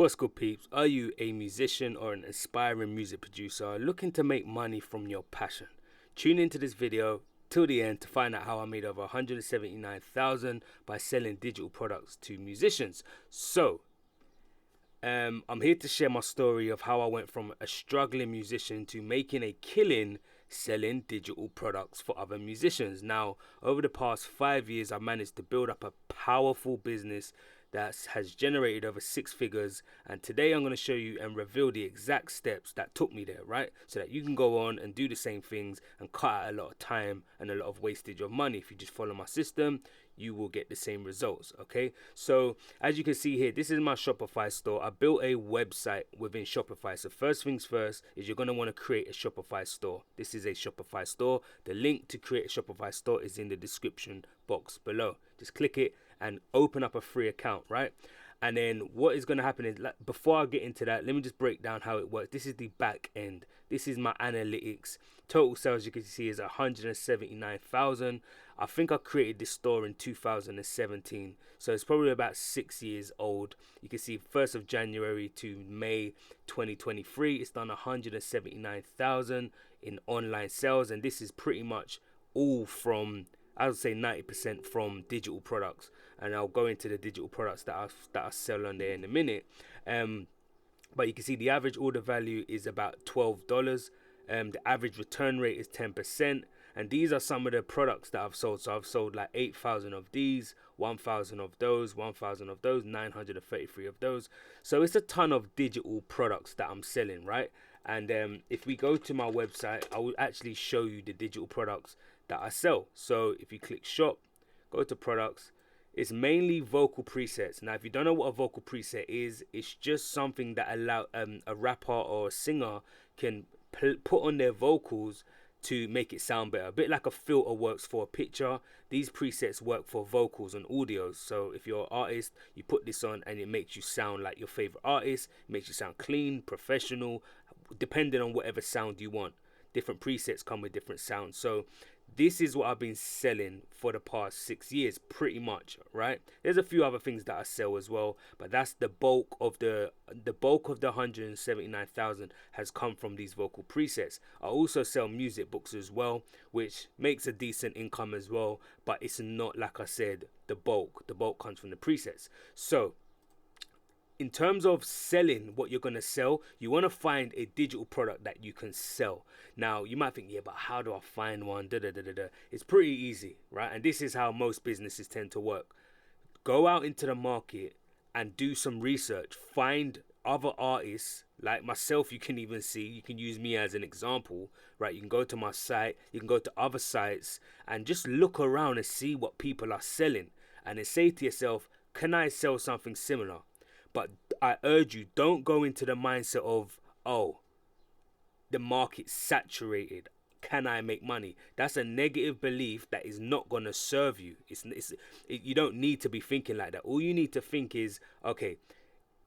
What's good, peeps? Are you a musician or an aspiring music producer looking to make money from your passion? Tune into this video till the end to find out how I made over 179,000 by selling digital products to musicians. So, I'm here to share my story of how I went from a struggling musician to making a killing selling digital products for other musicians. Now, over the past 5 years, I've managed to build up a powerful business that has generated over six figures, and today I'm going to show you and reveal the exact steps that took me there, right? So that you can go on and do the same things and cut out a lot of time and a lot of wastage of money. If you just follow my system, you will get the same results. Okay, so as you can see here, this is my Shopify store. I built a website within Shopify. So first things first is you're going to want to create a Shopify store. This is a Shopify store. The link to create a Shopify store is in the description box below. Just click it and open up a free account, right? And then what is going to happen is, before I get into that, let me just break down how it works. This is the back end. This is my analytics. Total sales, you can see, is 179,000. I think I created this store in 2017, so it's probably about 6 years old. You can see 1st of January to May 2023, it's done 179,000 in online sales, and this is pretty much all from, I would say 90% from digital products, and I'll go into the digital products that I sell on there in a minute. But you can see the average order value is about $12. The average return rate is 10%, and these are some of the products that I've sold. So I've sold like 8,000 of these, 1,000 of those, 1,000 of those, 933 of those. So it's a ton of digital products that I'm selling, right? And if we go to my website, I will actually show you the digital products that I sell. So if you click shop, go to products, it's mainly vocal presets. Now, if you don't know what a vocal preset is, it's just something that allow a rapper or a singer can put on their vocals to make it sound better. A bit like a filter works for a picture, these presets work for vocals and audios. So if you're an artist, you put this on and it makes you sound like your favorite artist. It makes you sound clean, professional, depending on whatever sound you want. Different presets come with different sounds. So this is what I've been selling for the past 6 years, pretty much, right? There's a few other things that I sell as well, but that's the bulk of the 179,000 has come from these vocal presets. I also sell music books as well, which makes a decent income as well, but it's not, like I said, the bulk. The bulk comes from the presets. So in terms of selling what you're going to sell, you want to find a digital product that you can sell. Now, you might think, yeah, but how do I find one? It's pretty easy, right? And this is how most businesses tend to work. Go out into the market and do some research. Find other artists like myself. You can even see, you can use me as an example, right? You can go to my site, you can go to other sites and just look around and see what people are selling. And then say to yourself, can I sell something similar? But I urge you, don't go into the mindset of, oh, the market's saturated, can I make money? That's a negative belief that is not going to serve you. You don't need to be thinking like that. All you need to think is, okay,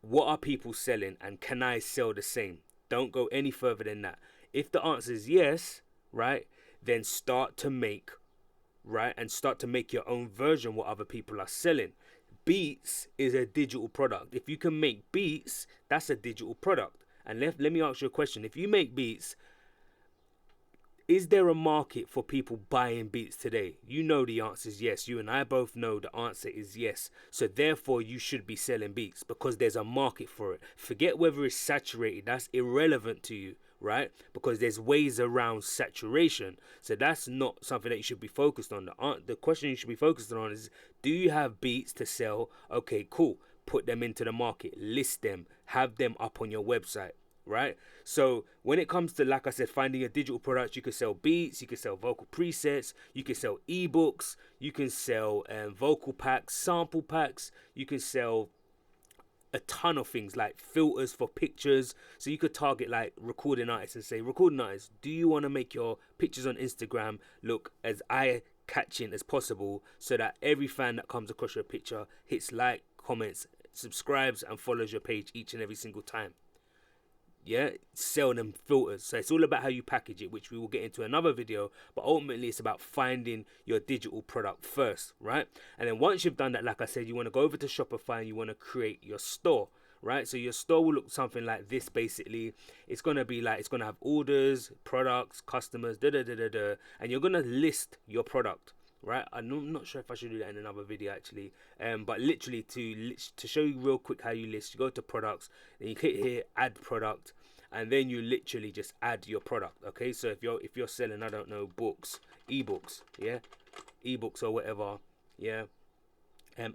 what are people selling and can I sell the same? Don't go any further than that. If the answer is yes, right, then start to make your own version what other people are selling. Beats is a digital product. If you can make beats, that's a digital product. And let me ask you a question. If you make beats, is there a market for people buying beats today? You know the answer is yes. You and I both know the answer is yes. So therefore, you should be selling beats because there's a market for it. Forget whether it's saturated. That's irrelevant to you, right? Because there's ways around saturation. So that's not something that you should be focused on. The question you should be focused on is, do you have beats to sell? Okay, cool. Put them into the market. List them. Have them up on your website. Right? So when it comes to, like I said, finding a digital product, you can sell beats, you can sell vocal presets, you can sell ebooks, you can sell vocal packs, sample packs, you can sell a ton of things like filters for pictures. So you could target like recording artists and say, recording artists, do you want to make your pictures on Instagram look as eye-catching as possible so that every fan that comes across your picture hits like, comments, subscribes and follows your page each and every single time? Yeah, sell them filters. So it's all about how you package it, which we will get into another video, but ultimately it's about finding your digital product first, right? And then once you've done that, like I said, you want to go over to Shopify and you want to create your store, right? So your store will look something like this. Basically, it's gonna be like, it's gonna have orders, products, customers, da da da da da, and you're gonna list your product, right? I'm not sure if I should do that in another video actually, but literally to show you real quick how you list, you go to products, then you click here, add product, and then you literally just add your product. Okay, so if you're selling, I don't know, books, ebooks, yeah, ebooks or whatever, yeah,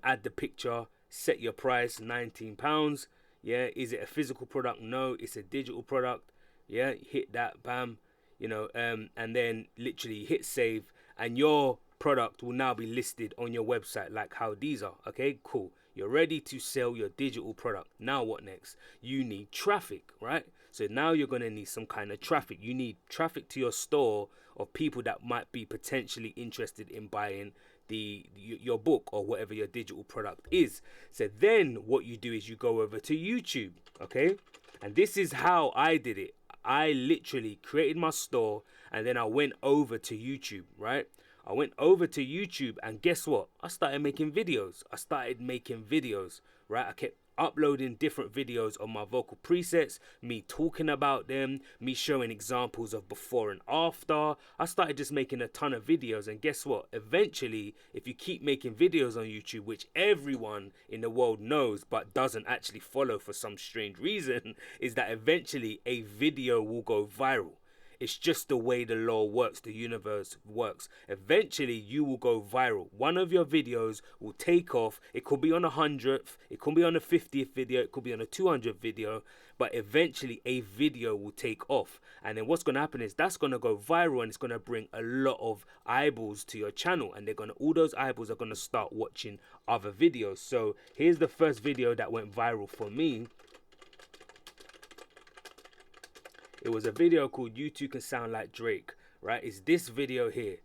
add the picture, set your price, £19. Yeah, is it a physical product? No, it's a digital product. Yeah, hit that, bam, you know, and then literally hit save, and your product will now be listed on your website like how these are. Okay, cool. You're ready to sell your digital product. Now what next? You need traffic, right? So now you're going to need some kind of traffic. You need traffic to your store of people that might be potentially interested in buying your book or whatever your digital product is. So then what you do is you go over to YouTube, okay? And this is how I did it. I literally created my store and then I went over to YouTube, right? I went over to YouTube and guess what? I started making videos. Right? I kept uploading different videos on my vocal presets, me talking about them, me showing examples of before and after. I started just making a ton of videos, and guess what? Eventually, if you keep making videos on YouTube, which everyone in the world knows but doesn't actually follow for some strange reason, is that eventually a video will go viral. It's just the way the law works, the universe works. Eventually, you will go viral. One of your videos will take off. It could be on a 100th, it could be on a 50th video, it could be on a 200th video, but eventually a video will take off. And then what's going to happen is that's going to go viral, and it's going to bring a lot of eyeballs to your channel, and all those eyeballs are going to start watching other videos. So here's the first video that went viral for me. It was a video called "You Two Can Sound Like Drake," right? It's this video here,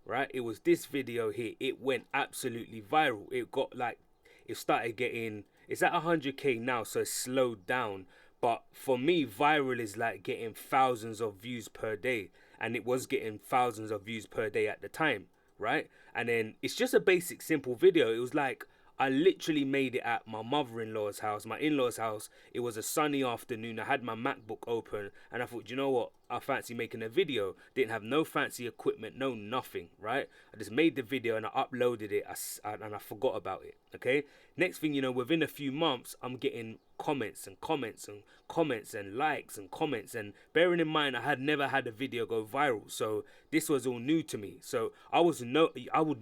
right? It was this video here. It went absolutely viral. It started getting, it's at 100K now, so it's slowed down. But for me, viral is like getting thousands of views per day. And it was getting thousands of views per day at the time, right? And then it's just a basic, simple video. It was like, I literally made it at my mother-in-law's house, my in-law's house. It was a sunny afternoon. I had my MacBook open and I thought, you know what? I fancy making a video. Didn't have no fancy equipment, no nothing, right? I just made the video and I uploaded it and I forgot about it, okay? Next thing you know, within a few months, I'm getting comments and comments and comments and likes and comments. And bearing in mind, I had never had a video go viral. So this was all new to me. So I would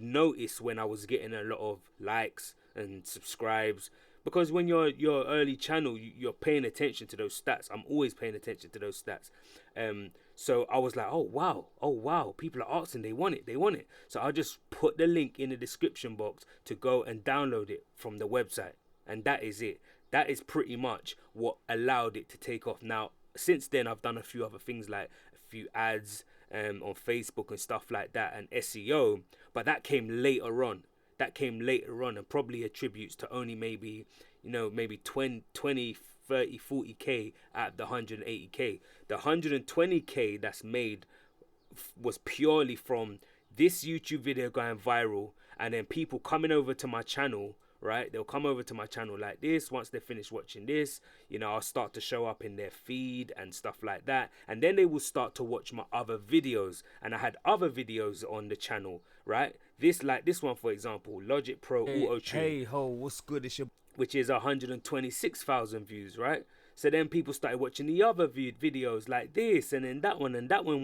notice when I was getting a lot of likes and subscribes, because when you're your early channel, you're paying attention to those stats. I'm always paying attention to those stats. So I was like, oh wow, people are asking, they want it. So I'll just put the link in the description box to go and download it from the website, and that is it. That is pretty much what allowed it to take off. Now since then, I've done a few other things, like a few ads on Facebook and stuff like that, and SEO, but that came later on. And probably attributes to only maybe 20, 30, 40K at the 180K. The 120K that's made was purely from this YouTube video going viral, and then people coming over to my channel, right? They'll come over to my channel like this. Once they finish watching this, I'll start to show up in their feed and stuff like that, and then they will start to watch my other videos. And I had other videos on the channel, right? This one, for example, Logic Pro Auto Tune. Hey ho, what's good? It's your which is 126,000 views, right? So then people started watching the other videos like this, and then that one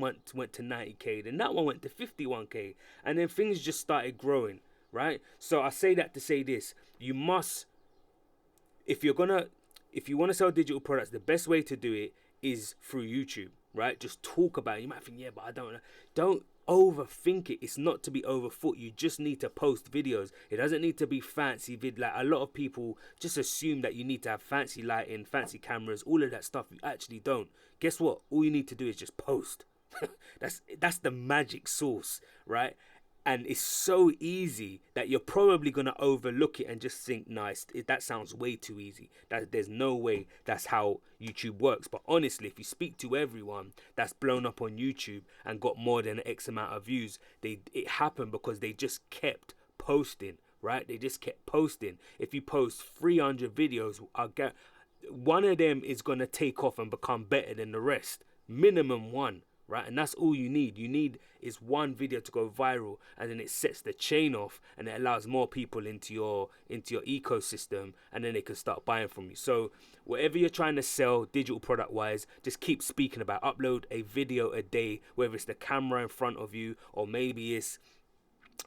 went to 90K, then that one went to 51K, and then things just started growing, right? So I say that to say this: you must, if you want to sell digital products, the best way to do it is through YouTube, right? Just talk about it. You might think, yeah, but I don't know. Don't overthink it. It's not to be overthought. You just need to post videos. It doesn't need to be fancy like a lot of people just assume that you need to have fancy lighting, fancy cameras, all of that stuff. You actually don't. Guess what? All you need to do is just post. That's the magic sauce, right? And it's so easy that you're probably going to overlook it and just think, nice, that sounds way too easy. There's no way that's how YouTube works. But honestly, if you speak to everyone that's blown up on YouTube and got more than X amount of views, it happened because they just kept posting, right? They just kept posting. If you post 300 videos, one of them is going to take off and become better than the rest. Minimum one, right? And that's all you need. You need is one video to go viral, and then it sets the chain off, and it allows more people into your ecosystem, and then they can start buying from you. So whatever you're trying to sell digital product wise, just keep speaking about. Upload a video a day, whether it's the camera in front of you, or maybe it's,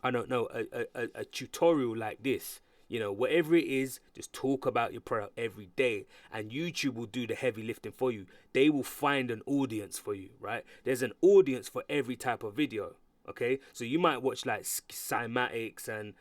I don't know, a tutorial like this. You know, whatever it is, just talk about your product every day, and YouTube will do the heavy lifting for you. They will find an audience for you, right? There's an audience for every type of video, okay? So you might watch like Cymatics and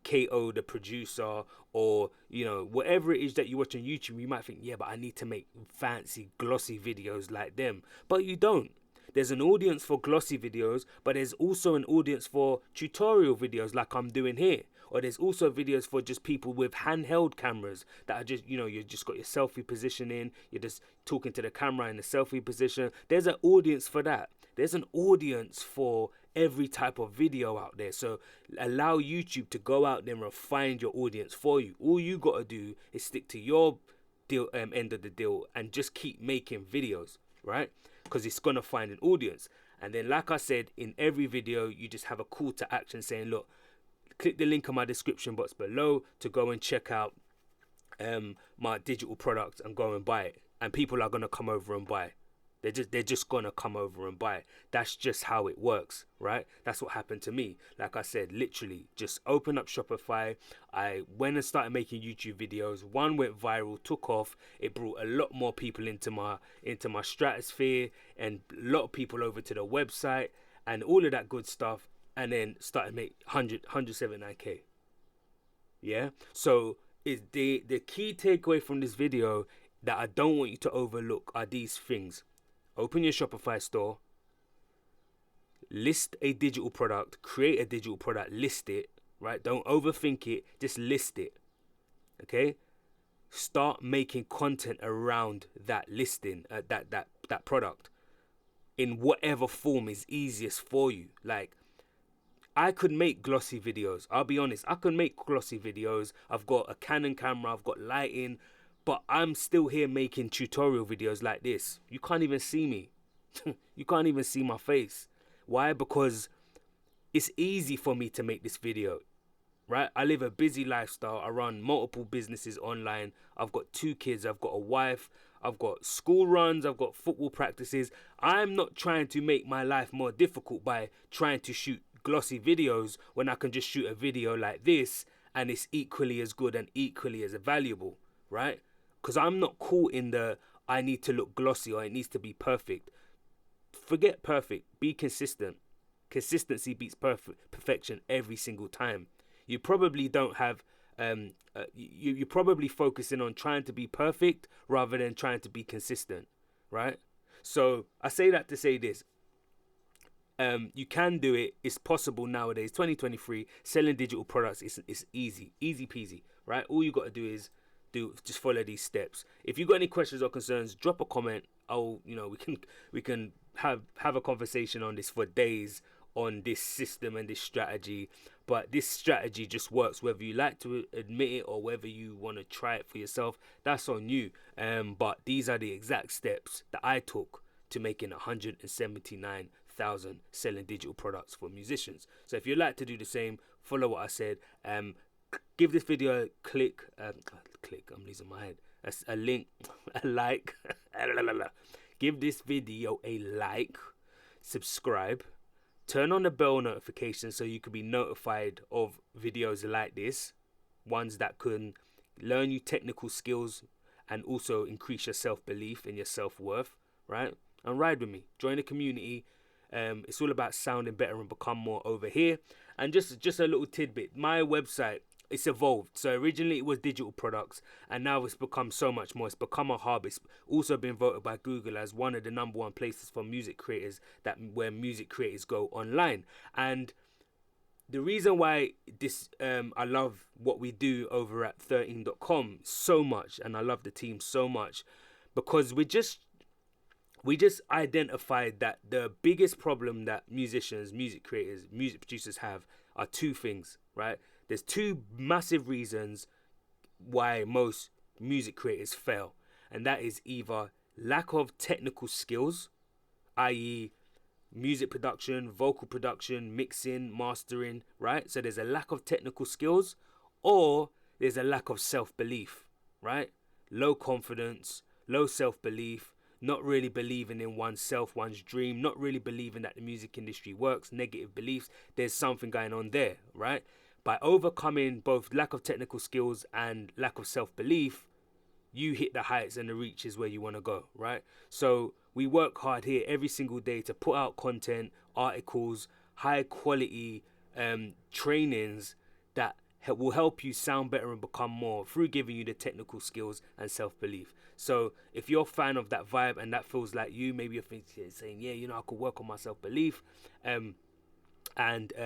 KO the producer, or, you know, whatever it is that you watch on YouTube. You might think, yeah, but I need to make fancy, glossy videos like them. But you don't. There's an audience for glossy videos, but there's also an audience for tutorial videos like I'm doing here. Or there's also videos for just people with handheld cameras that are just, you know, you just got your selfie position in, you're just talking to the camera in the selfie position. There's an audience for that. There's an audience for every type of video out there. So allow YouTube to go out there and find your audience for you. All you got to do is stick to your deal, end of the deal, and just keep making videos, right? Because it's going to find an audience. And then, like I said, in every video, you just have a call to action saying, look, click the link in my description box below to go and check out my digital products and go and buy it. And people are going to come over and buy. They're just going to come over and buy. That's just how it works, right? That's what happened to me. Like I said, literally just open up Shopify. I went and started making YouTube videos. One went viral, took off. It brought a lot more people into my stratosphere, and a lot of people over to the website and all of that good stuff. And then started make 179k. Yeah. So is the key takeaway from this video that I don't want you to overlook are these things. Open your Shopify store. List a digital product. Create a digital product. List it. Right. Don't overthink it. Just list it. Okay. Start making content around that listing. That product. In whatever form is easiest for you. Like, I could make glossy videos. I'll be honest. I can make glossy videos. I've got a Canon camera. I've got lighting. But I'm still here making tutorial videos like this. You can't even see me. You can't even see my face. Why? Because it's easy for me to make this video. Right? I live a busy lifestyle. I run multiple businesses online. I've got 2 kids. I've got a wife. I've got school runs. I've got football practices. I'm not trying to make my life more difficult by trying to shoot glossy videos when I can just shoot a video like this and it's equally as good and equally as valuable, right? Because I'm not caught in the I need to look glossy or it needs to be perfect. Forget perfect. Be consistent. Consistency beats perfection every single time. You probably don't have you're probably focusing on trying to be perfect rather than trying to be consistent, right? So I say that to say this. You can do it. It's possible nowadays. 2023, selling digital products is easy peasy, right? All you got to do is just follow these steps. If you got any questions or concerns, drop a comment. We can have a conversation on this for days on this system and this strategy. But this strategy just works whether you like to admit it or whether you want to try it for yourself. That's on you. But these are the exact steps that I took to making 179,000 selling digital products for musicians. So if you'd like to do the same, follow what I said. Give this video a click. I'm losing my head. A link, a like. Give this video a like. Subscribe. Turn on the bell notification so you can be notified of videos like this. Ones that can learn you technical skills and also increase your self-belief and your self-worth, right? And ride with me. Join the community. It's all about sounding better and become more over here. And just a little tidbit. My website, it's evolved. So originally it was digital products, and now it's become so much more. It's become a hub. It's also been voted by Google as one of the #1 places for music creators, where music creators go online. And the reason why this I love what we do over at 13.com so much, and I love the team so much, because we just identified that the biggest problem that musicians, music creators, music producers have are 2 things, right? There's 2 massive reasons why most music creators fail. and that is either lack of technical skills, i.e., music production, vocal production, mixing, mastering, right? So there's a lack of technical skills, or there's a lack of self-belief, right? Low confidence, low self-belief, not really believing in oneself, one's dream, not really believing that the music industry works, negative beliefs. There's something going on there, right? By overcoming both lack of technical skills and lack of self-belief, you hit the heights and the reaches where you want to go, right? So we work hard here every single day to put out content, articles, high quality trainings that will help you sound better and become more through giving you the technical skills and self-belief. So if you're a fan of that vibe and that feels like you, maybe you're thinking, saying, yeah, you know, I could work on my self-belief and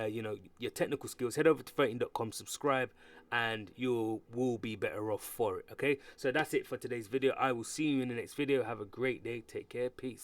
you know, your technical skills, head over to 13.com, subscribe, and you will be better off for it. Okay, so that's it for today's video. I will see you in the next video. Have a great day. Take care. Peace.